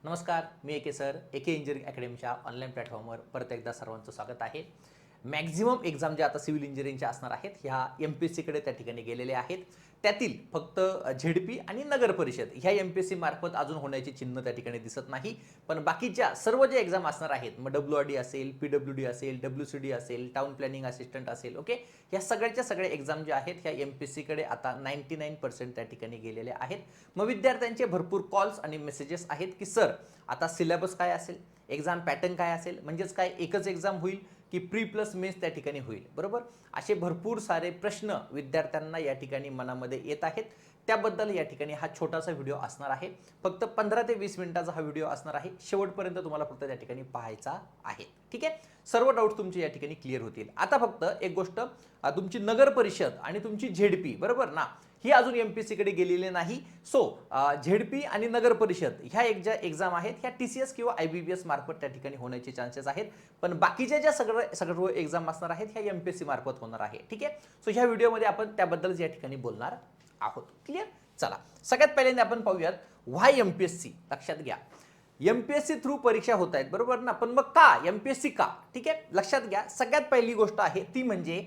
नमस्कार, मी एके सर एके इंजिनिअरिंग अकॅडमीच्या ऑनलाईन प्लॅटफॉर्मवर परत एकदा सर्वांचं स्वागत आहे. मॅक्झिमम एक्झाम जे आता सिव्हिल इंजिनिअरिंगच्या असणार आहेत ह्या MPSCकडे त्या ठिकाणी गेलेले आहेत. त्यातील फक्त ZP आणि नगर परिषद ह्या MPSC मार्फत अजून होण्याची चिन्ह त्या ठिकाणी दिसत नाही. पण बाकीच्या सर्व जे एक्झाम असणार आहेत, मग WRD असेल, PWD असेल, WCD असेल, टाउन प्लॅनिंग असिस्टंट असेल, ओके, ह्या सगळ्याच्या सगळे एक्झाम जे आहेत ह्या MPSCकडे आता 99% त्या ठिकाणी गेलेले आहेत. मग विद्यार्थ्यांचे भरपूर कॉल्स आणि मेसेजेस आहेत की सर आता सिलेबस काय असेल, एक्झाम पॅटर्न काय असेल, म्हणजेच काय एकच एक्झाम होईल की प्री प्लस मेन्स त्या ठिकाणी होईल, बरोबर. असे भरपूर सारे प्रश्न विद्यार्थ्यांना या ठिकाणी मनामध्ये येत आहेत. त्याबद्दल या ठिकाणी हा छोटासा व्हिडिओ असणार आहे. फक्त 15 ते 20 मिनिटाचा हा व्हिडिओ असणार आहे. शेवटपर्यंत तुम्हाला फक्त त्या ठिकाणी पाहायचा आहे. ठीक आहे, सर्व डाऊट तुमचे या ठिकाणी क्लिअर होतील. आता फक्त एक गोष्ट, तुमची नगर परिषद आणि तुमची ZP, बरोबर ना, ही अजून MPSCकडे गेलेली नाही. सो ZP आणि नगर परिषद ह्या ज्या एक्झाम आहेत ह्या TCS किंवा IBPS मार्फत त्या ठिकाणी होण्याचे चान्सेस आहेत. पण बाकीच्या ज्या सगळं एक्झाम असणार आहेत ह्या MPSC मार्फत होणार आहे. ठीक आहे, सो ह्या व्हिडिओमध्ये आपण त्याबद्दल या ठिकाणी बोलणार आहोत. क्लिअर. चला, सगळ्यात पहिल्यांदा आपण पाहूयात व्हाय MPSC. लक्षात घ्या, MPSC थ्रू परीक्षा होत आहेत, बरोबर ना. पण मग का MPSC का? ठीक आहे, लक्षात घ्या. सगळ्यात पहिली गोष्ट आहे ती म्हणजे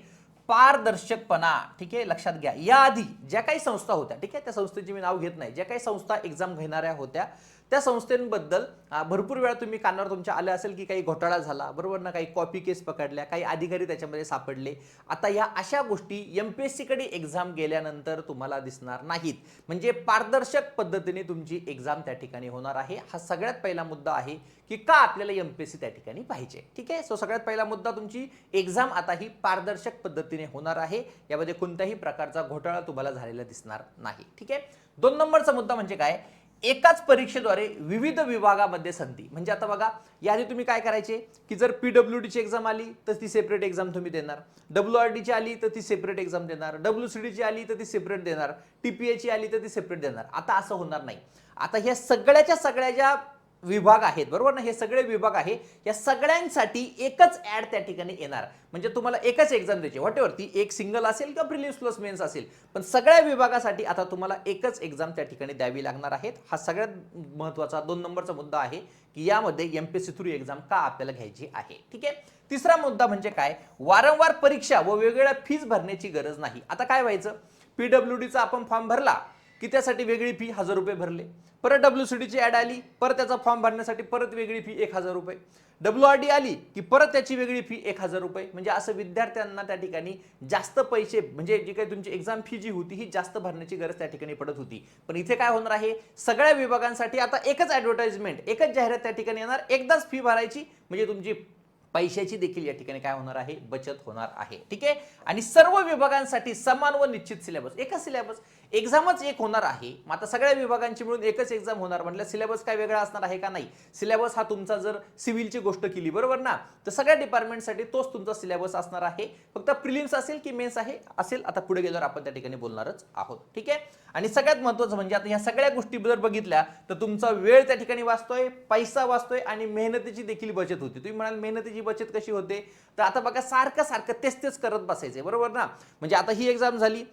पारदर्शकपणा. ठीक आहे, लक्षात घ्या. याआधी ज्या काही संस्था होत्या, ठीक आहे, त्या संस्थेची मी नाव घेत नाही, ज्या काही संस्था एक्झाम घेणाऱ्या होत्या त्या संस्थेबद्दल भरपूर वेळा तुम्ही कानावर तुमच्या आलं असेल की काही घोटाळा झाला, बरोबर ना, काही कॉपी केस पकडल्या, काही अधिकारी त्याच्यामध्ये सापडले. आता या अशा गोष्टी MPSCकडे एक्झाम गेल्यानंतर तुम्हाला दिसणार नाहीत. म्हणजे पारदर्शक पद्धतीने तुमची एक्झाम त्या ठिकाणी होणार आहे. हा सगळ्यात पहिला मुद्दा आहे की का आपल्याला MPSC त्या ठिकाणी पाहिजे. ठीक आहे, सो सगळ्यात पहिला मुद्दा, तुमची एक्झाम आता ही पारदर्शक पद्धतीने होणार आहे. यामध्ये कोणत्याही प्रकारचा घोटाळा तुम्हाला झालेला दिसणार नाही. ठीक आहे. 2 नंबरचा मुद्दा म्हणजे काय, एकाच परीक्षेद्वारे विविध विभागामध्ये संधी. म्हणजे आता बघा, याआधी तुम्ही काय करायचे की जर PWD ची एक्झाम आली तर ती सेपरेट एक्झाम तुम्ही देणार, WRD ची आली तर ती सेपरेट एक्झाम देणार, WCD ची आली तर ती सेपरेट देणार, TPA ची आली तर ती सेपरेट देणार. आता असं होणार नाही. आता ह्या सगळ्या ज्या विभाग आहेत, बरोबर ना, हे सगळे विभाग आहे, या सगळ्यांसाठी एकच ऍड त्या ठिकाणी येणार. म्हणजे तुम्हाला एकच एक्झाम द्यायची, व्हॉटएव्हर ती एक सिंगल असेल किंवा प्रिलिम्स प्लस मेन्स असेल, पण सगळ्या विभागासाठी आता तुम्हाला एकच एक्झाम त्या ठिकाणी द्यावी लागणार आहेत. हा सगळ्यात महत्त्वाचा 2 नंबरचा मुद्दा आहे की यामध्ये MPSC थ्रू एक्झाम का आपल्याला घ्यायची आहे. ठीक आहे. तिसरा मुद्दा म्हणजे काय, वारंवार परीक्षा व वेगवेगळ्या फीज भरण्याची गरज नाही. आता काय व्हायचं, PWDचा आपण फॉर्म भरला की त्यासाठी वेगळी फी 1000 रुपये भरले, परत WCD ची ऍड आली, परत त्याचा फॉर्म भरण्यासाठी परत वेगळी फी 1000 रुपये, WRD आली की परत त्याची वेगळी फी 1000 रुपये. म्हणजे असं विद्यार्थ्यांना त्या ठिकाणी जास्त पैसे, म्हणजे जी काही तुमची एक्झाम फी जी होती ही जास्त भरण्याची गरज त्या ठिकाणी पडत होती. पण इथे काय होणार आहे, सगळ्या विभागांसाठी आता एकच ऍडव्हर्टाइजमेंट, एकच जाहिरात त्या ठिकाणी येणार, एकदाच फी भरायची, म्हणजे तुमची पैशाची देखील या ठिकाणी काय होणार आहे, बचत होणार आहे. ठीक आहे. आणि सर्व विभागांसाठी समान व निश्चित सिलेबस, एकच सिलेबस, एक्झामच एक होणार आहे. मग आता सगळ्या विभागांची मिळून एकच एक्झाम होणार म्हटलं सिलेबस काय वेगळा असणार आहे का, नाही. सिलेबस हा तुमचा जर सिव्हिलची गोष्ट केली, बरोबर ना, तर सगळ्या डिपार्टमेंटसाठी तोच तुमचा सिलेबस असणार आहे. फक्त प्रिलिम्स असेल की मेन्स असेल, आता पुढे गेल्यावर आपण त्या ठिकाणी बोलणारच आहोत. ठीक आहे. आणि सगळ्यात महत्त्वाचं म्हणजे आता ह्या सगळ्या गोष्टी जर बघितल्या तर तुमचा वेळ त्या ठिकाणी वाचतोय, पैसा वाचतोय आणि मेहनतीची देखील बचत होते. तुम्ही म्हणाल मेहनतीची बचत कशी होते, तर आता बघा, सारखं तेच करत बसायचे, बरोबर ना. म्हणजे आता ही एक्झाम झाली,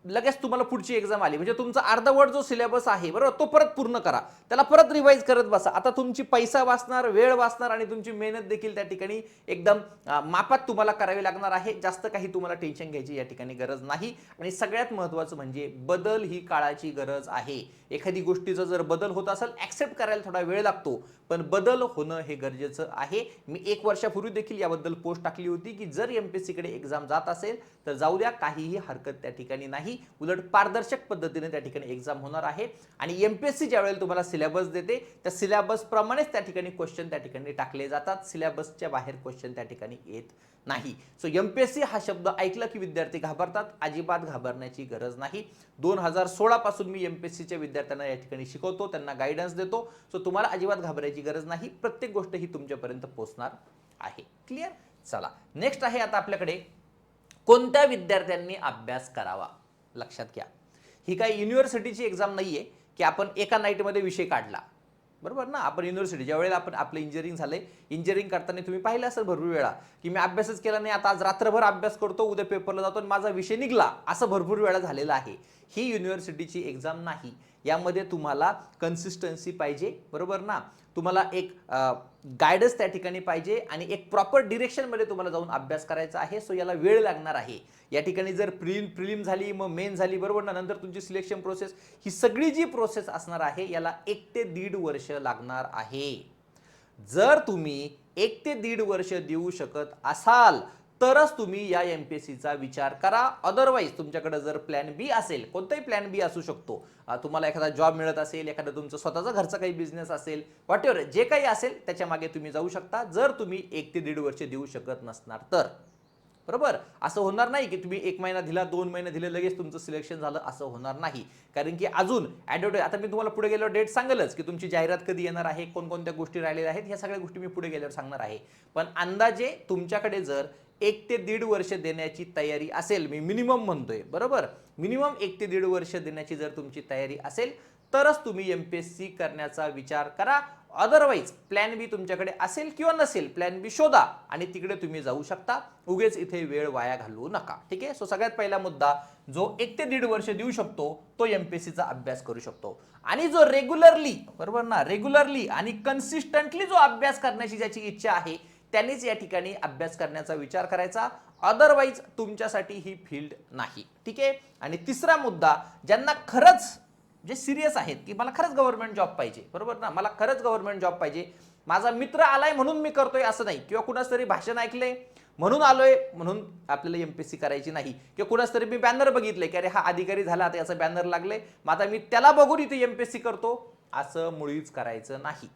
लगेच तुम्हाला पुढची एक्झाम आली, म्हणजे तुमचा अर्धवट जो सिलेबस आहे, बरोबर, तो परत पूर्ण करा, त्याला परत रिवाइज करत बसा. आता तुमची पैसा वाचणार, वेळ वाचणार आणि तुमची मेहनत देखील त्या ठिकाणी एकदम मापात तुम्हाला करावी लागणार आहे. जास्त काही तुम्हाला टेन्शन घ्यायची या ठिकाणी गरज नाही. आणि सगळ्यात महत्त्वाचं म्हणजे बदल ही काळाची गरज आहे. एखादी गोष्टीचा जर बदल होत असेल, ऍक्सेप्ट करायला थोडा वेळ लागतो, पण बदल होणं हे गरजेचं आहे. मी 1 वर्षापूर्वी देखील याबद्दल पोस्ट टाकली होती की जर MPSCकडे एक्झाम जात असेल तर जाऊ द्या, काहीही हरकत त्या ठिकाणी नाही. उलट पारदर्शक पद्धतीने त्या ठिकाणी एक्झाम होणार आहे. आणि MPSC ज्या वेळेला तुम्हाला सिलेबस देते त्या सिलेबस प्रमाणेच त्या ठिकाणी क्वेश्चन त्या ठिकाणी टाकले जातात. सिलेबसच्या बाहेर क्वेश्चन त्या ठिकाणी येत नाही. सो MPSC हा शब्द ऐकला की विद्यार्थी घाबरतात. अजिबात घाबरण्याची गरज नाही. 2016 पासून मी MPSCच्या विद्यार्थ्यांना या ठिकाणी शिकवतो, त्यांना गायडन्स देतो. सो तुम्हाला अजिबात घाबरायची गरज नाही. प्रत्येक गोष्ट ही तुमच्यापर्यंत पोहोचणार आहे. क्लिअर. चला, नेक्स्ट आहे आता आपल्याकडे कोणत्या विद्यार्थ्यांनी अभ्यास करावा. लक्षात घ्या, ही काही युनिव्हर्सिटीची एक्झाम नाहीये की आपण एका नाईटमध्ये विषय काढला, बरोबर ना. आपण युनिव्हर्सिटी ज्या वेळेला आपण आपलं इंजिनिअरिंग झालंय, इंजिनिअरिंग करताना तुम्ही पाहिलं असेल भरपूर वेळा की मी अभ्यासच केला नाही, आता आज रात्रभर अभ्यास करतो, उद्या पेपरला जातो आणि माझा विषय निघला, असं भरपूर वेळा झालेलं आहे. ही युनिव्हर्सिटीची एक्झाम नाही. यामध्ये तुम्हाला कन्सिस्टन्सी पाहिजे, बरोबर ना, तुम्हाला एक गायडन्स त्या ठिकाणी पाहिजे आणि एक प्रॉपर डिरेक्शनमध्ये तुम्हाला जाऊन अभ्यास करायचा आहे. सो याला वेळ लागणार आहे. या ठिकाणी जर प्रिलिम झाली, मग मेन झाली, बरोबर ना, नंतर तुमची सिलेक्शन प्रोसेस, ही सगळी जी प्रोसेस असणार आहे याला 1 ते 1.5 वर्ष लागणार आहे. जर तुम्ही 1 ते 1.5 वर्ष देऊ शकत असाल तरच तुम्ही या एमपीएससीचा विचार करा. अदरवाईज तुमच्याकडे जर प्लॅन बी असेल, कोणताही प्लॅन बी असू शकतो, तुम्हाला एखादा जॉब मिळत असेल, एखादा तुमचा स्वतःचा घरचा काही बिझनेस असेल, व्हॉटएव्हर जे काही असेल त्याच्या मागे तुम्ही जाऊ शकता, जर तुम्ही 1 ते 1.5 वर्ष देऊ शकत नसणार तर. बरोबर, असं होणार नाही की तुम्ही 1 महिना दिला, 2 महिने दिले, लगेच तुमचं सिलेक्शन झालं, असं होणार नाही. कारण की अजून ॲडव्हर्टाईज, आता मी तुम्हाला पुढे गेल्यावर डेट सांगेलच की तुमची जाहिरात कधी येणार आहे, कोणकोणत्या गोष्टी राहिलेल्या आहेत, ह्या सगळ्या गोष्टी मी पुढे गेल्यावर सांगणार आहे. पण अंदाजे तुमच्याकडे जर 1 ते 1.5 वर्ष देण्याची तयारी असेल, मी मिनिमम म्हणतोय, बरोबर, मिनिमम 1 ते 1.5 वर्ष देण्याची जर तुमची तयारी असेल तरच तुम्ही एमपीएससी करण्याचा विचार करा. अदरवाईज प्लॅन बी तुमच्याकडे असेल किंवा नसेल, प्लॅन बी शोधा आणि तिकडे तुम्ही जाऊ शकता. उगेच इथे वेळ वाया घालवू नका. ठीक आहे. सो सगळ्यात पहिला मुद्दा, जो 1 ते 1.5 वर्ष देऊ शकतो तो एमपीएससीचा अभ्यास करू शकतो. आणि जो रेग्युलरली, बरोबर ना, रेग्युलरली आणि कन्सिस्टंटली जो अभ्यास करण्याची ज्याची इच्छा आहे त्यांनीच या ठिकाणी अभ्यास करण्याचा विचार करायचा. अदरवाईज तुमच्यासाठी ही फील्ड नाही. ठीक आहे. आणि तिसरा मुद्दा, ज्यांना खरंच जे सिरियस आहेत की मला खरंच गव्हर्नमेंट जॉब पाहिजे, बरोबर ना, मला खरंच गव्हर्नमेंट जॉब पाहिजे, माझा मित्र आलाय म्हणून मी करतोय असं नाही, किंवा कुणाच तरी भाषण ऐकलंय म्हणून आलोय म्हणून आपल्याला एमपीएससी करायची नाही, किंवा कुणाच तरी मी बॅनर बघितले की अरे हा अधिकारी झाला, आता याचा बॅनर लागले, मग आता मी त्याला बघून इथे एमपीएससी करतो, असं मुळीच करायचं नाही.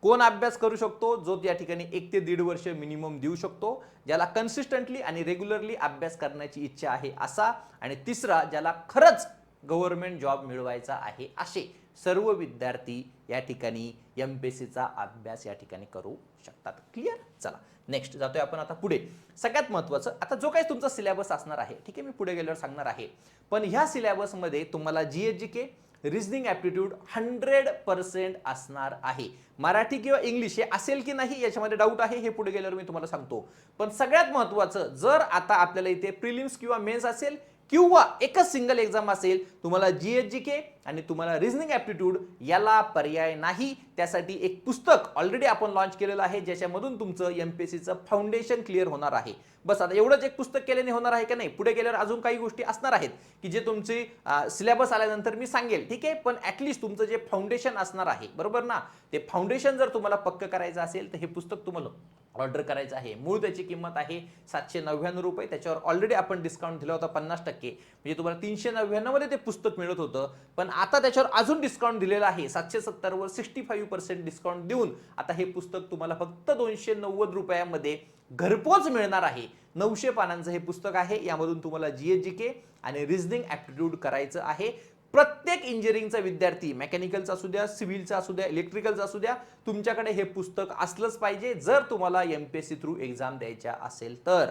कोण अभ्यास करू शकतो? जो या ठिकाणी 1 ते 1.5 वर्ष मिनिमम देऊ शकतो, ज्याला कन्सिस्टंटली आणि रेग्युलरली अभ्यास करण्याची इच्छा आहे असा. आणि तिसरा, ज्याला खरंच गव्हर्नमेंट जॉब मिळवायचा आहे असे सर्व विद्यार्थी या ठिकाणी एमपीएससीचा अभ्यास या ठिकाणी करू शकतात. क्लिअर? चला नेक्स्ट जातोय आपण आता पुढे. सगळ्यात महत्त्वाचं, आता जो काही तुमचा सिलेबस असणार आहे, ठीक आहे, मी पुढे गेल्यावर सांगणार आहे, पण ह्या सिलेबसमध्ये तुम्हाला जीएसजीके, रिजनिंग ॲप्टिट्यूड 100% असणार आहे. मराठी किंवा इंग्लिश हे असेल की नाही याच्यामध्ये डाऊट आहे, हे पुढे गेल्यावर मी तुम्हाला सांगतो. पण सगळ्यात महत्त्वाचं, जर आता आपल्याला इथे प्रिलिम्स किंवा मेन्स असेल किंवा एकच सिंगल एक्झाम असेल, तुम्हाला जीएसजीके आणि तुम्हाला रिजनिंग ॲप्टिट्यूड याला पर्याय नाही. त्यासाठी एक पुस्तक ऑलरेडी आपण लॉन्च केलेलं आहे, ज्याच्यामधून तुमचं एमपीएससीचं फाउंडेशन क्लिअर होणार आहे. बस आता एवढंच एक पुस्तक केल्याने होणार आहे का? नाही, पुढे गेल्यावर अजून काही गोष्टी असणार आहेत की जे तुमचे सिलेबस आल्यानंतर मी सांगेल. ठीक आहे, पण ॲटलिस्ट तुमचं जे फाउंडेशन असणार आहे, बरोबर ना, ते फाउंडेशन जर तुम्हाला पक्क करायचं असेल तर हे पुस्तक तुम्हाला ऑर्डर करायचं आहे. मूळ त्याची किंमत आहे 799 रुपये. त्याच्यावर ऑलरेडी आपण डिस्काउंट दिला होता 50%, म्हणजे तुम्हाला 399 मध्ये ते पुस्तक मिळत होतं, पण आता त्याच्यावर अजून डिस्काउंट दिलेला आहे. 770 वर 65% डिस्काउंट देऊन आता हे पुस्तक तुम्हाला फक्त 290 रुपयामध्ये घरपोच मिळणार आहे. 900 पानांचं हे पुस्तक आहे. यामधून तुम्हाला जीएसजीके आणि रिजनिंग ॲप्टिट्यूड करायचं आहे. प्रत्येक इंजिनिअरिंगचा विद्यार्थी, मेकॅनिकलचा असू द्या, सिव्हिलचा असू द्या, इलेक्ट्रिकलचा असू द्या, तुमच्याकडे हे पुस्तक असलंच पाहिजे जर तुम्हाला एमपीएससी थ्रू एक्झाम द्यायच्या असेल तर.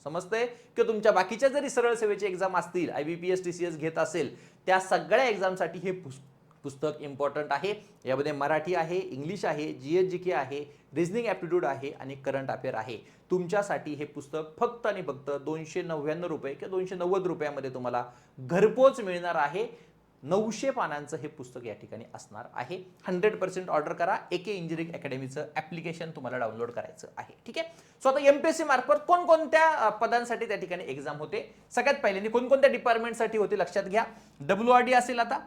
समजतंय? की तुमच्या बाकीच्या जरी सरळ सेवेचे एक्झाम असतील, आयबीपीएस, टीसीएस घेत असेल, त्या सगळ्या एक्झामसाठी हे पुस्तक इम्पॉर्टंट आहे. यामध्ये मराठी आहे, इंग्लिश आहे, जीएसजीके आहे, रिजनिंग ॲप्टिट्यूड आहे आणि करंट अफेअर आहे. तुमच्यासाठी हे पुस्तक फक्त आणि फक्त 299 रुपये किंवा 290 रुपयामध्ये तुम्हाला घरपोच मिळणार आहे. 900 पानांचं हे पुस्तक या ठिकाणी असणार आहे. 100% ऑर्डर करा. एके इंजिनिअरिंग अकॅडमीचं ऍप्लिकेशन तुम्हाला डाउनलोड करायचं आहे. ठीक आहे. सो आता एमपीएससी मार्फत कोणकोणत्या पदांसाठी त्या ठिकाणी एक्झाम होते, सगळ्यात पहिल्यांदा कोणकोणत्या डिपार्टमेंटसाठी होते लक्षात घ्या. डब्ल्यूआरडी असेल, आता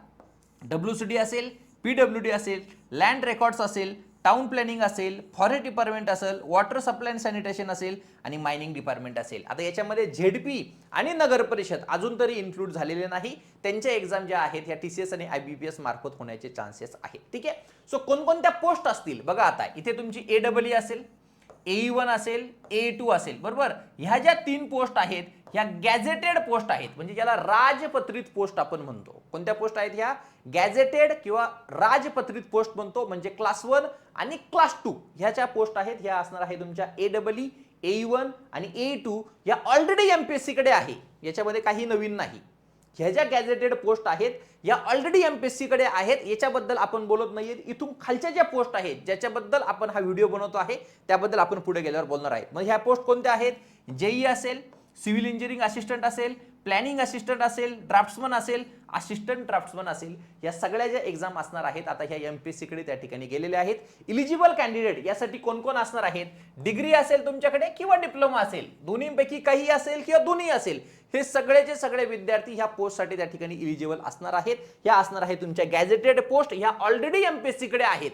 डब्ल्यूसीडी असेल, पीडब्ल्यूडी असेल, लँड रेकॉर्ड्स असेल, टाउन प्लॅनिंग असेल, फॉरेस्ट डिपार्टमेंट असेल, वॉटर सप्लाय अँड सॅनिटेशन असेल आणि मायनिंग डिपार्टमेंट असेल. आता याच्यामध्ये झेडपी आणि नगर परिषद अजून तरी इन्क्लूड झालेले नाही. त्यांच्या एक्झाम ज्या आहेत ह्या टीसीएस आणि आयबीपीएस मार्फत होण्याचे चान्सेस आहेत. ठीक आहे. सो कोणकोणत्या पोस्ट असतील बघा. आता इथे तुमची एडब्ल्यू असेल, ए1 असेल, ए2 असेल, बरोबर. ह्या ज्या 3 पोस्ट आहेत ह्या गॅझेटेड पोस्ट आहेत, म्हणजे ज्याला राजपत्रित पोस्ट आपण म्हणतो. कोणत्या पोस्ट आहेत ह्या? गॅझेटेड किंवा राजपत्रित पोस्ट म्हणतो. म्हणजे क्लास 1 आणि क्लास 2 ह्याच्या पोस्ट आहेत. ह्या असणार आहे तुमच्या एडब्ल्यू, ए1 आणि ए2. या ऑलरेडी एमपीएससी कडे आहे, याच्यामध्ये काही नवीन नाही. ह्या ज्या गॅझेटेड पोस्ट आहेत या ऑलरेडी एमपीएससी कडे आहेत, याच्याबद्दल आपण बोलत नाहीये. इथून खालच्या ज्या पोस्ट आहेत ज्याच्याबद्दल आपण हा व्हिडिओ बनवतो आहे त्याबद्दल आपण पुढे गेल्यावर बोलणार आहे. मग ह्या पोस्ट कोणत्या आहेत? जेई असेल, सिव्हिल इंजिनिअरिंग असिस्टंट असेल, प्लॅनिंग असिस्टंट असेल, ड्राफ्ट्समन असेल, असिस्टंट ड्राफ्ट्समन असेल, या सगळ्या ज्या एक्झाम असणार आहेत आता ह्या एमपीएससी कडे त्या ठिकाणी गेलेल्या आहेत. इलिजिबल कॅन्डिडेट यासाठी कोण कोण असणार आहेत? डिग्री असेल तुमच्याकडे किंवा डिप्लोमा असेल, दोन्हीपैकी काही असेल किंवा दोन्ही असेल, हे सगळेचे सगळे विद्यार्थी ह्या पोस्टसाठी त्या ठिकाणी इलिजिबल असणार आहेत. ह्या असणार आहेत तुमच्या गॅझेटेड पोस्ट, ह्या ऑलरेडी एमपीएससी कडे आहेत.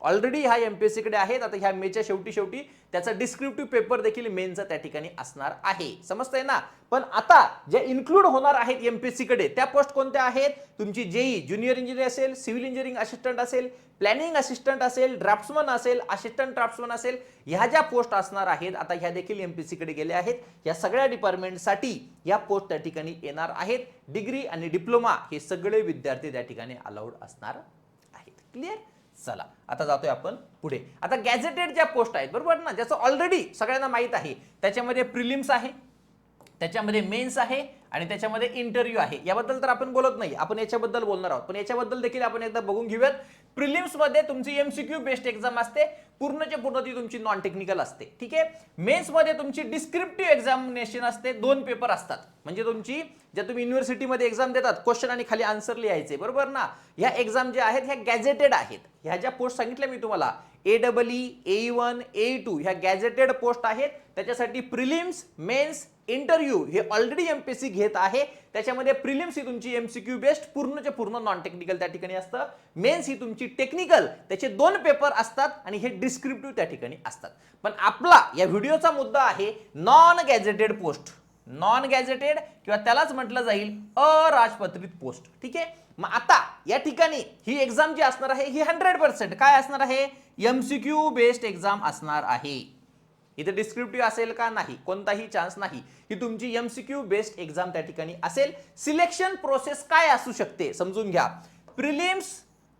ऑलरेडी ह्या एमपीएससी कडे आहेत. आता ह्या मेच्या शेवटी त्याचा डिस्क्रिप्टिव्ह पेपर देखील मेनचा त्या ठिकाणी असणार आहे. समजतंय ना? पण आता जे इन्क्लूड होणार आहेत एमपीएससी कडे त्या पोस्ट कोणत्या आहेत? तुमची जेई ज्युनियर इंजिनियर असेल, सिव्हिल इंजिनिअरिंग असिस्टंट असेल, प्लॅनिंग असिस्टंट असेल, ड्राफ्ट्समन असेल, असिस्टंट ड्राफ्ट्समन असेल, ह्या ज्या पोस्ट असणार आहेत आता ह्या देखील एमपीएससी कडे गेल्या आहेत. या सगळ्या डिपार्टमेंटसाठी या पोस्ट त्या ठिकाणी येणार आहेत. डिग्री आणि डिप्लोमा हे सगळे विद्यार्थी त्या ठिकाणी अलाउड असणार आहेत. क्लिअर? चला आता जातोय आपण पुढे. आता गॅझेटेड ज्या पोस्ट आहेत बरोबर ना, ज्याचं ऑलरेडी सगळ्यांना माहित आहे, त्याच्यामध्ये प्रिलिम्स आहे, त्याच्यामध्ये मेन्स आहे आणि त्याच्यामध्ये इंटरव्ह्यू आहे. याबद्दल तर आपण बोलत नाही, आपण याच्याबद्दल बोलणार आहोत, पण याच्याबद्दल देखील आपण एकदा बघून घेऊयात. प्रिलिम्स मध्ये तुमची एमसीक्यू बेस्ड एक्झाम असते, पूर्णच्या पूर्ण ती तुमची नॉन टेक्निकल असते. ठीक आहे. मेन्स मध्ये तुमची डिस्क्रिप्टिव्ह एक्झामिनेशन असते, 2 पेपर असतात. म्हणजे तुमची ज्या तुम्ही युनिव्हर्सिटीमध्ये एक्झाम देतात, क्वेश्चन आणि खाली आन्सर लिहायचे बरोबर ना, ह्या एक्झाम ज्या आहेत ह्या गॅझेटेड आहेत. ह्या ज्या पोस्ट सांगितल्या मी तुम्हाला AEE, AE1, AE2 ह्या गॅझेटेड पोस्ट आहेत. त्याच्यासाठी प्रिलिम्स, मेन्स, इंटरव्ह्यू हे ऑलरेडी एमपीएससी घेत आहे. त्याच्यामध्ये प्रिलिम्स ही तुमची एमसीक्यू बेस्ड पूर्णच्या पूर्ण नॉन टेक्निकल त्या ठिकाणी असतं. मेन्स ही तुमची टेक्निकल, त्याचे 2 पेपर असतात आणि हे डिस्क्रिप्टिव्ह त्या ठिकाणी असतात. पण आपला या व्हिडिओचा मुद्दा आहे non gazetted post, non gazetted किंवा त्यालाच म्हटलं जाईल अराजपत्रित पोस्ट. ठीक आहे. मग आता या ठिकाणी ही एक्झाम जी असणार आहे ही 100% काय असणार आहे? एमसीक्यू बेस्ड एक्झाम असणार आहे. इथे डिस्क्रिप्टिव्ह असेल का? नाही, कोणताही चान्स नाही. ही तुमची एमसीक्यू बेस्ड एक्झाम त्या ठिकाणी असेल. सिलेक्शन प्रोसेस काय असू शकते समजून घ्या. प्रिलिम्स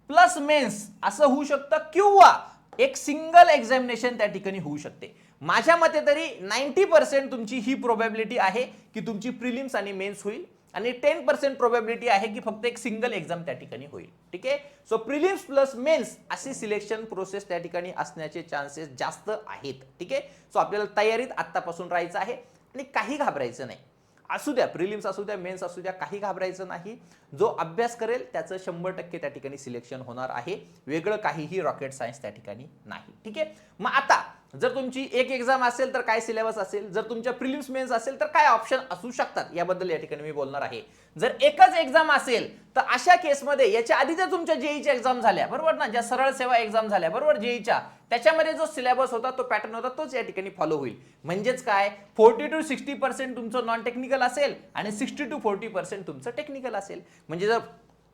प्लस मेन्स असं होऊ शकतं किंवा एक सिंगल एक्झामिनेशन त्या ठिकाणी होऊ शकते. माझ्या मते तरी 90% तुमची ही प्रोबॅबिलिटी आहे की तुमची प्रिलिम्स आणि मेन्स होईल आणि 10% प्रोबॅबिलिटी आहे की फक्त एक सिंगल एक्झाम त्या ठिकाणी होईल. ठीक आहे. सो प्रिलिम्स प्लस मेन्स अशी सिलेक्शन प्रोसेस त्या ठिकाणी असण्याचे चान्सेस जास्त आहेत. ठीक आहे. सो आपल्याला तयारीत आत्तापासून राहायचं आहे आणि काही घाबरायचं नाही. असू द्या, प्रिलिम्स असू द्या, मेन्स असू द्या, काही घाबरायचं नाही. जो अभ्यास करेल त्याचं 100% त्या ठिकाणी सिलेक्शन होणार आहे. वेगळं काहीही रॉकेट सायन्स त्या ठिकाणी नाही. ठीक आहे. मग आता जर तुमची एक एक्झाम असेल तर काय सिलेबस असेल, जर तुमच्या प्रिलिम्स मेन्स असेल तर काय ऑप्शन असू शकतात याबद्दल या ठिकाणी मी बोलणार आहे. जर एकच एक्झाम असेल तर अशा केसमध्ये याच्या आधी जर तुमच्या जेईच्या एक्झाम झाल्या बरोबर ना, ज्या सरळ सेवा एक्झाम झाल्या बरोबर जेईच्या, त्याच्यामध्ये जो सिलेबस होता तो पॅटर्न होता तोच या ठिकाणी फॉलो होईल. म्हणजेच काय 40 to 60% तुमचं नॉन टेक्निकल असेल आणि 60 to 40% तुमचं टेक्निकल असेल. म्हणजे जर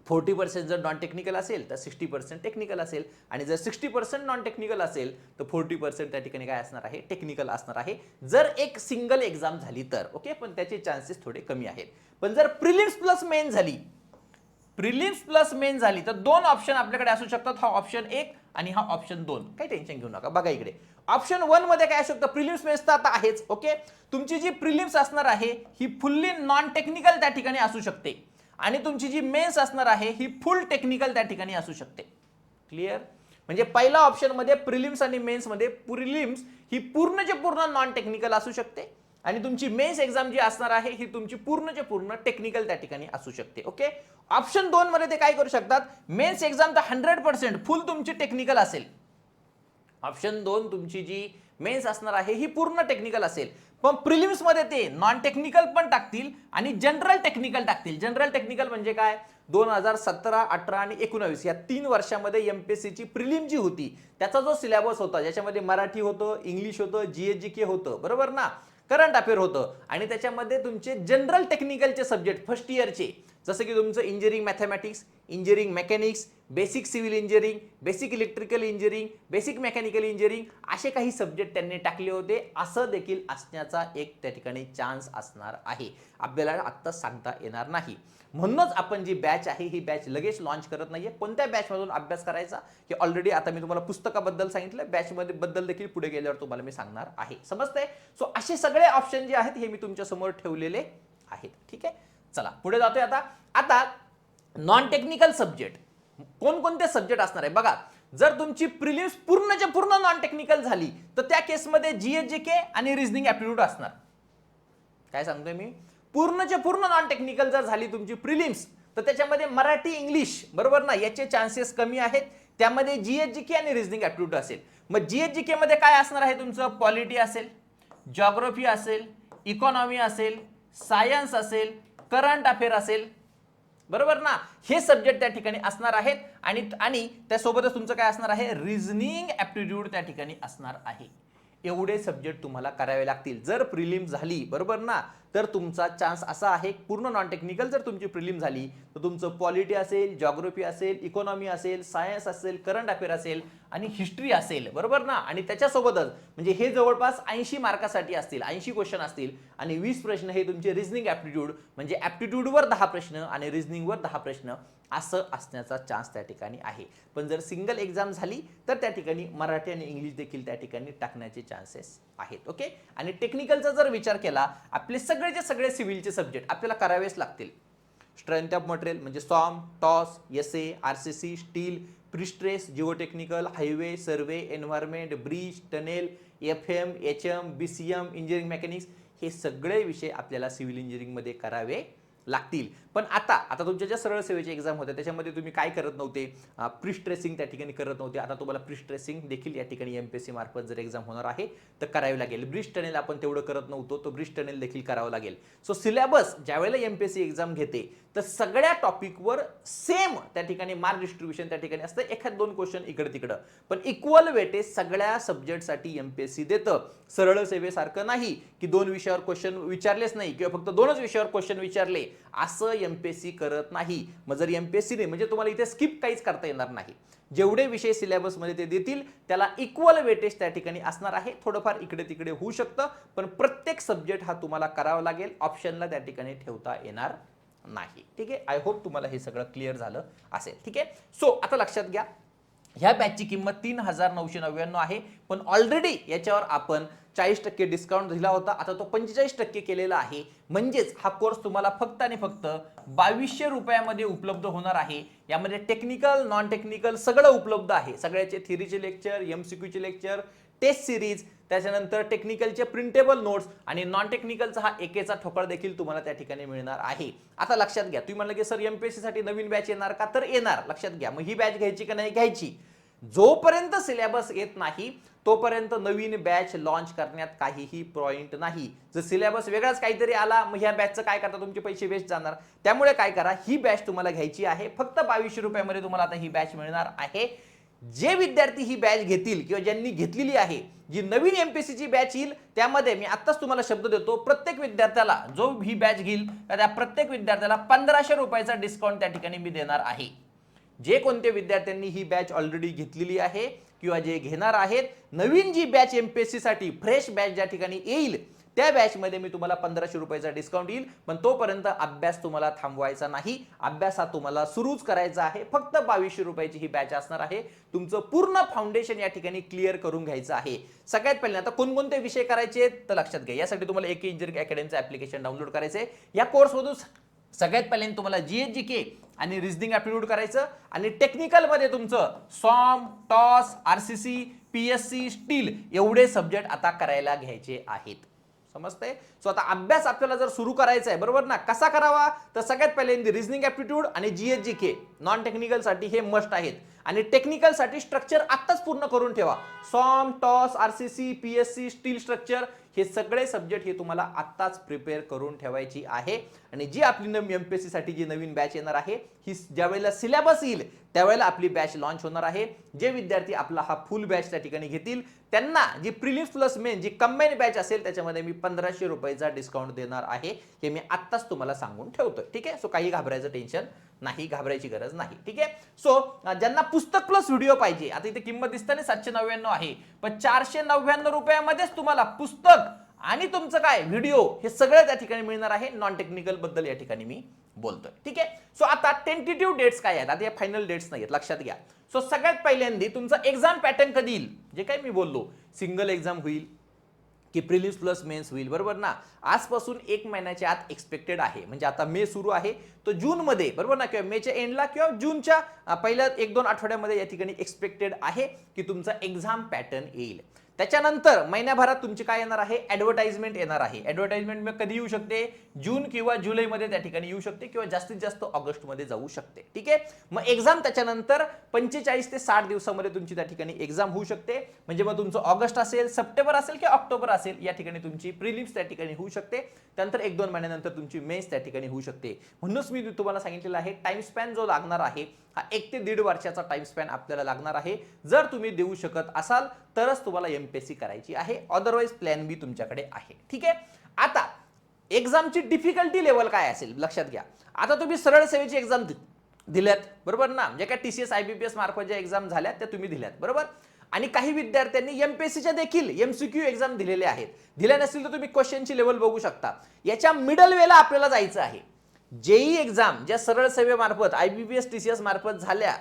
40% जर नॉन टेक्निकल असेल तर 60% टेक्निकल असेल आणि जर 60% नॉन टेक्निकल असेल तर 40% त्या ठिकाणी काय असणार आहे? टेक्निकल असणार आहे. जर एक सिंगल एक्झाम झाली तर ओके, पण त्याचे चान्सेस थोडे कमी आहेत. पण जर प्रिलिम्स प्लस मेन झाली, प्रिलिम्स प्लस मेन झाली तर 2 ऑप्शन आपल्याकडे असू शकतात. हा ऑप्शन 1 आणि हा ऑप्शन 2. काही टेन्शन घेऊ नका. बघा इकडे ऑप्शन 1 मध्ये काय असू शकतं? प्रिलिम्स मेन्स तर आता आहेच. ओके, तुमची जी प्रिलिम्स असणार आहे ही फुल्ली नॉन टेक्निकल त्या ठिकाणी असू शकते आणि तुमची जी मेन्स असणार आहे ही फुल टेक्निकल त्या ठिकाणी असू शकते. क्लिअर? म्हणजे पहिला ऑप्शन मध्ये प्रिलिम्स आणि मेन्स मध्ये प्रिलिम्स ही पूर्णचे पूर्ण नॉन टेक्निकल असू शकते आणि तुमची मेन्स एक्झाम जी असणार आहे ही तुमची पूर्णचे पूर्ण टेक्निकल त्या ठिकाणी असू शकते. ओके, ऑप्शन 2 मध्ये ते काय करू शकतात? मेन्स एक्झाम तर 100% फुल तुमची टेक्निकल असेल. ऑप्शन 2 तुमची जी मेन्स असणार आहे ही पूर्ण टेक्निकल असेल, पण प्रिलिम्स मध्ये ते नॉन टेक्निकल पण टाकतील आणि जनरल टेक्निकल टाकतील. जनरल टेक्निकल म्हणजे काय? 2017, 18 आणि 19 या 3 वर्षामध्ये एमपीएससी ची प्रिलिम जी होती त्याचा जो सिलेबस होता, ज्याच्यामध्ये मराठी होतं, इंग्लिश होतं, जीएसजीके होतं बरोबर ना, करंट अफेअर होतं आणि त्याच्यामध्ये तुमचे जनरल टेक्निकलचे सब्जेक्ट फर्स्ट इयरचे जसं की तुमचं engineering mathematics, engineering mechanics, basic civil engineering, basic electrical engineering, basic mechanical engineering असे काही सब्जेक्ट त्यांनी टाकले होते. असं देखील असण्याचा एक त्या ठिकाणी चान्स असणार आहे. आपल्याला आत्ता सांगता येणार नाही. म्हणूनच आपण जी बॅच आहे ही बॅच लगेच लॉन्च करत नाहीये. कोणत्या बॅच मधून अभ्यास करायचा हे ऑलरेडी आता मी तुम्हाला पुस्तकाबद्दल सांगितलं, बॅच मध्ये बद्दल देखील पुढे गेल्यावर तुम्हाला मी सांगणार आहे. समजतंय? सो असे सगळे ऑप्शन जे आहेत हे मी तुमच्या समोर ठेवलेले आहेत. ठीक आहे, चला पुढे जातोय. आता नॉन टेक्निकल सब्जेक्ट कोणकोणते सब्जेक्ट असणार आहे बघा. जर तुमची प्रिलिम्स पूर्णच्या पूर्ण नॉन टेक्निकल झाली तर त्या केसमध्ये जीएसजीके आणि रिझनिंग ऍप्टिट्यूड असणार. काय सांगतोय मी, पूर्णच्या पूर्ण नॉन टेक्निकल जर झाली तुमची प्रिलिम्स तर त्याच्यामध्ये मराठी इंग्लिश बरोबर ना याचे चान्सेस कमी आहेत. त्यामध्ये जीएस जीके आणि रिझनिंग ऍप्टिट्यूड असेल. मग जीएस जीके मध्ये काय असणार आहे तुमचं, पॉलिटी असेल, जॉग्राफी असेल, इकॉनॉमी असेल, सायन्स असेल, करंट अफेअर असेल बरोबर ना, हे सब्जेक्ट त्या ठिकाणी असणार आहेत. आणि त्यासोबतच तुमचं काय असणार आहे, रिझनिंग ऍप्टिट्यूड त्या ठिकाणी असणार आहे. एवढे सब्जेक्ट तुम्हाला करावे लागतील जर प्रिलिम झाली बरोबर ना. तर तुमचा चान्स असा आहे, पूर्ण नॉन टेक्निकल जर तुमची प्रिलिम झाली तर तुमचं पॉलिटी असेल, जॉग्राफी असेल, इकॉनॉमी असेल, सायन्स असेल, करंट अफेअर असेल आणि हिस्ट्री असेल बरोबर ना. आणि त्याच्यासोबतच म्हणजे हे जवळपास 80 मार्कासाठी असतील, 80 क्वेश्चन असतील आणि 20 प्रश्न हे तुमचे रिझनिंग ऍप्टिट्यूड म्हणजे ऍप्टिट्यूडवर 10 प्रश्न आणि रिझनिंगवर 10 प्रश्न असं असण्याचा चान्स त्या ठिकाणी आहे. पण जर सिंगल एक्झाम झाली तर त्या ठिकाणी मराठी आणि इंग्लिश देखील त्या ठिकाणी टाकण्याचे चान्सेस आहेत. ओके. आणि टेक्निकलचा जर विचार केला, आपले सगळेचे सगळे सिव्हिलचे सब्जेक्ट आपल्याला करावेच लागतील. स्ट्रेंथ ऑफ मटेरियल म्हणजे SOM, TOS, SA, RCC, steel, prestress, geotechnical, highway, survey, environment, bridge, tunnel, FM, HM, BCM, engineering mechanics हे सगळे विषय आपल्याला सिव्हिल इंजिनिअरिंगमध्ये करावे लागतील. पण आता तुमच्या ज्या सरळ सेवेची एक्झाम होत्या त्याच्यामध्ये तुम्ही काय करत नव्हते, प्रिस्ट्रेसिंग त्या ठिकाणी करत नव्हते. आता तुम्हाला प्रिस्ट्रेसिंग देखील या ठिकाणी एमपीएससी मार्फत जर एक्झाम होणार आहे तर करावी लागेल. ब्रिज टनेल आपण तेवढं करत नव्हतो, तो ब्रिज टनेल देखील करावं लागेल. सो सिलेबस ज्यावेळेला एमपीएससी एक्झाम घेते तर सगळ्या टॉपिकवर सेम त्या ठिकाणी मार्क डिस्ट्रीब्युशन त्या ठिकाणी असतं. एखाद दोन क्वेश्चन इकडे तिकडं, पण इक्वल वेटेज सगळ्या सब्जेक्टसाठी एमपीएससी देतं. सरळ सेवेसारखं नाही की 2 विषयावर क्वेश्चन विचारलेच नाही किंवा फक्त 2च विषयावर क्वेश्चन विचारले, असं एमपीएससी करत नाही. मग जर एमपीएससी ने म्हणजे तुम्हाला इथे स्किप काहीच करता येणार नाही. जेवढे विषय सिलेबस मध्ये ते देतील त्याला इक्वल वेटेज त्या ठिकाणी असणार आहे. थोडंफार इकडे तिकडे होऊ शकतं, पण प्रत्येक सब्जेक्ट हा तुम्हाला करावा लागेल, ऑप्शनला त्या ठिकाणी ठेवता येणार नाही. ठीक आहे. आय होप तुम्हाला हे सगळं क्लिअर झालं असेल. ठीक आहे. सो आता लक्षात घ्या, ह्या बॅचची किंमत 3999 आहे, पण ऑलरेडी याच्यावर आपण 40% डिस्काउंट दिला होता. आता तो 45% केलेला आहे. म्हणजेच हा कोर्स तुम्हाला फक्त आणि फक्त 2200 रुपयामध्ये उपलब्ध होणार आहे. यामध्ये टेक्निकल, नॉन टेक्निकल सगळं उपलब्ध आहे. सगळ्याचे थिअरीचे लेक्चर, एमसीक्यूचे लेक्चर, टेस्ट सिरीज, त्याच्यानंतर टेक्निकलचे प्रिंटेबल नोट्स आणि नॉन टेक्निकलचा हा एकेचा ठोकळ देखील तुम्हाला त्या ठिकाणी मिळणार आहे. आता लक्षात घ्या, तुम्ही म्हणलं की सर एमपीएससी साठी नवीन बॅच येणार का, तर येणार. लक्षात घ्या, मग ही बॅच घ्यायची का नाही घ्यायची. जोपर्यंत सिलेबस येत नाही तोपर्यंत नवीन बॅच लॉन्च करण्यात काहीही पॉइंट नाही. जर सिलेबस वेगळाच काहीतरी आला मग ह्या बॅचचं काय करता, तुमचे पैसे वेस्ट जाणार. त्यामुळे काय करा, ही बॅच तुम्हाला घ्यायची आहे. फक्त 2200 रुपयामध्ये तुम्हाला आता ही बॅच मिळणार आहे. जे विद्यार्थी ही बॅच घेतील किंवा ज्यांनी घेतलेली आहे, जी नवीन एमपीएससीची बॅच येईल त्यामध्ये मी आत्ताच तुम्हाला शब्द देतो, प्रत्येक विद्यार्थ्याला जो ही बॅच घेईल त्या प्रत्येक विद्यार्थ्याला 1500 रुपयाचा डिस्काउंट त्या ठिकाणी मी देणार आहे. जे कोणते विद्यार्थ्यांनी ही बॅच ऑलरेडी घेतलेली आहे किंवा जे घेणार आहेत, नवीन जी बॅच एमपीएससी साठी फ्रेश बॅच ज्या ठिकाणी येईल त्या बॅच मध्ये मी तुम्हाला 1500 रुपयाचा डिस्काउंट येईल. पण तोपर्यंत अभ्यास तुम्हाला थांबवायचा नाही, अभ्यास हा तुम्हाला सुरूच करायचा आहे. फक्त 2200 रुपयाची ही बॅच असणार आहे. तुमचं पूर्ण फाउंडेशन या ठिकाणी क्लिअर करून घ्यायचं आहे. सगळ्यात पहिले आता कोणकोणते विषय करायचे तर लक्षात घ्या. यासाठी तुम्हाला एके इंजिनिअरिंग अकॅडमीचं ऍप्लिकेशन डाउनलोड करायचं आहे. या कोर्समधून सगळ्यात पहिले तुम्हाला जीएस जीके आणि रिझनिंग ऍप्टिट्यूड करायचं आणि टेक्निकल मध्ये तुमचं सॉम, टॉस, आरसीसी, पीएससी, स्टील एवढे सब्जेक्ट आता करायला घ्यायचे आहेत. समजतंय. सो आता अभ्यास आपल्याला जर सुरू करायचा आहे बरोबर ना, कसा करावा तर सगळ्यात पहिले रिझनिंग ऍप्टिट्यूड आणि जीएस जीके नॉन टेक्निकल साठी हे मस्ट आहेत. आणि टेक्निकल साठी स्ट्रक्चर आत्ताच पूर्ण करून ठेवा. SOM, TOS, RCC, PSC, steel structure हे सगळे सब्जेक्ट हे तुम्हाला आत्ताच प्रिपेअर करून ठेवायची आहे. आणि जी आपली एमपीएससी साठी जी नवीन बॅच येणार आहे ही ज्यावेळेला सिलेबस येईल त्यावेळेला आपली बॅच लॉन्च होणार आहे. जे विद्यार्थी आपला हा फुल बॅच त्या ठिकाणी घेतील त्यांना जी प्रिलिम्स प्लस मेन जी कंबाईन बॅच असेल त्याच्यामध्ये मी 1500 रुपयाचा डिस्काउंट देणार आहे. हे मी आत्ताच तुम्हाला सांगून ठेवतोय. ठीक आहे. सो काही घाबरायचं टेन्शन नाही, घाबरायची गरज नाही. ठीक आहे. सो ज्यांना पुस्तक प्लस व्हिडिओ पाहिजे, आता इथे किंमत दिसताना 799 आहे, पण 499 रुपयामध्येच तुम्हाला पुस्तक आणि तुमचं काय व्हिडिओ हे सगळं त्या ठिकाणी मिळणार आहे. नॉन टेक्निकल बद्दल या ठिकाणी मी बोलतोय. ठीक आहे. सो आता टेंटेटिव्ह डेट्स काय आहेत, आता या फायनल डेट्स नाहीत, लक्षात घ्या. सो सगळ्यात पहिल्यांदा तुमचा एक्झाम पॅटर्न कधी येईल, जे काय मी बोललो सिंगल एक्झाम होईल की प्रिलिम्स प्लस मेन्स होईल बरोबर ना. आजपासून 1 महिन्याच्या आत एक्सपेक्टेड आहे. म्हणजे आता मे सुरू आहे तर जून मध्ये बरोबर ना, किंवा मेच्या एंडला किंवा जूनच्या पहिल्या 1-2 आठवड्यामध्ये या ठिकाणी एक्सपेक्टेड आहे की तुमचा एक्झाम पॅटर्न येईल. त्याच्यानंतर महिन्याभरात तुमची काय येणार आहे, ऍडव्हर्टाइजमेंट येणार आहे. ऍडव्हर्टाइजमेंट कधी येऊ शकते, जून किंवा जुलैमध्ये त्या ठिकाणी येऊ शकते किंवा जास्तीत जास्त ऑगस्टमध्ये जाऊ शकते. ठीक आहे, मग एक्झाम त्याच्यानंतर 45 ते 60 दिवसामध्ये तुमची त्या ठिकाणी एक्झाम होऊ शकते. म्हणजे मग तुमचं ऑगस्ट असेल, सप्टेंबर असेल किंवा ऑक्टोबर असेल, या ठिकाणी तुमची प्रिलिम्स त्या ठिकाणी होऊ शकते. त्यानंतर 1-2 महिन्यानंतर तुमची मेन्स त्या ठिकाणी होऊ शकते. म्हणूनच मी तुम्हाला सांगितलेलं आहे टाइम स्पॅन जो लागणार आहे हा 1 ते 1.5 वर्षाचा टाइम स्पॅन आपल्याला लागणार आहे. जर तुम्ही देऊ शकत असाल तरच तुम्हाला एमपीएससी करायची आहे, अदरवाइज प्लॅन बी तुमच्याकडे आहे. ठीक आहे, आता एक्झामची डिफिकल्टी लेवल काय असेल लक्षात घ्या. आता तुम्ही सरळ सेवेची एक्झाम दिल्यात बरोबर ना, म्हणजे काय टीसीएस आयबीपीएस मार्फत ज्या एक्झाम झाल्यात त्या तुम्ही दिल्यात बरोबर. आणि काही विद्यार्थ्यांनी एमपीएससीच्या देखील एमसीक्यू एक्झाम दिलेल्या आहेत. दिल्या नसतील तर तुम्ही क्वेश्चनची लेवल बघू शकता. याच्या मिडल वेला आपल्याला जायचं आहे. जेई एक्झाम ज्या सरळ सेवेमार्फत आयबीपीएस टीसीएस मार्फत झाल्या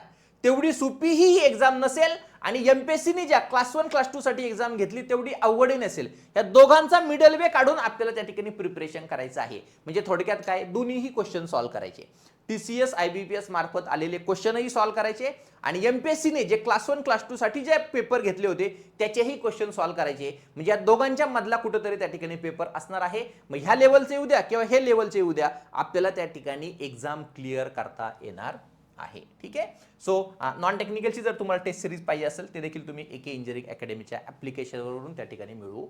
तेवढी सोपी ही एक्झाम नसेल आणि एमपीएससीने ज्या क्लास 1 क्लास 2 साठी एक्झाम घेतली तेवढी अवघडही नसेल. या दोघांचा मिडल वे काढून आपल्याला त्या ठिकाणी प्रिपरेशन करायचं आहे. म्हणजे थोडक्यात काय, दोन्हीही क्वेश्चन सॉल्व्ह करायचे. टीसीएस आयबीपीएस मार्फत आलेले क्वेश्चनही सॉल्व्ह करायचे आणि एमपीएससीने जे क्लास 1 क्लास 2 साठी जे पेपर घेतले होते त्याचेही क्वेश्चन सॉल्व्ह करायचे. म्हणजे या दोघांच्या मधला कुठेतरी त्या ठिकाणी पेपर असणार आहे. मग ह्या लेवलचे येऊ द्या किंवा हे लेवलचे येऊ द्या, आपल्याला त्या ठिकाणी एक्झाम क्लिअर करता येणार आहे. ठीक आहे, सो नॉन टेक्निकलची जर तुम्हाला टेस्ट सिरीज पाहिजे असेल ते देखील तुम्ही एके इंजिनिअरिंग अकॅडमीच्या ऍप्लिकेशनवरून त्या ठिकाणी मिळवू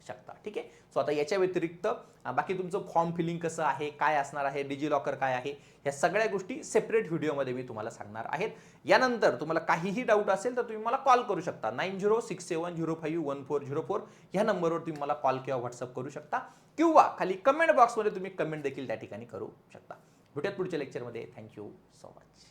शकता. ठीक आहे, सो आता याच्या व्यतिरिक्त बाकी तुमचं फॉर्म फिलिंग कसं आहे, काय असणार आहे, डिजी लॉकर काय आहे, या सगळ्या गोष्टी सेपरेट व्हिडिओमध्ये मी तुम्हाला सांगणार आहेत. यानंतर तुम्हाला काहीही डाऊट असेल तर तुम्ही मला कॉल करू शकता. 9067051404 ह्या नंबरवर तुम्ही मला कॉल किंवा व्हॉट्सअप करू शकता किंवा खाली कमेंट बॉक्समध्ये तुम्ही कमेंट देखील त्या ठिकाणी करू शकता. भेटूयात पुढच्या लेक्चरमध्ये. Thank you so much.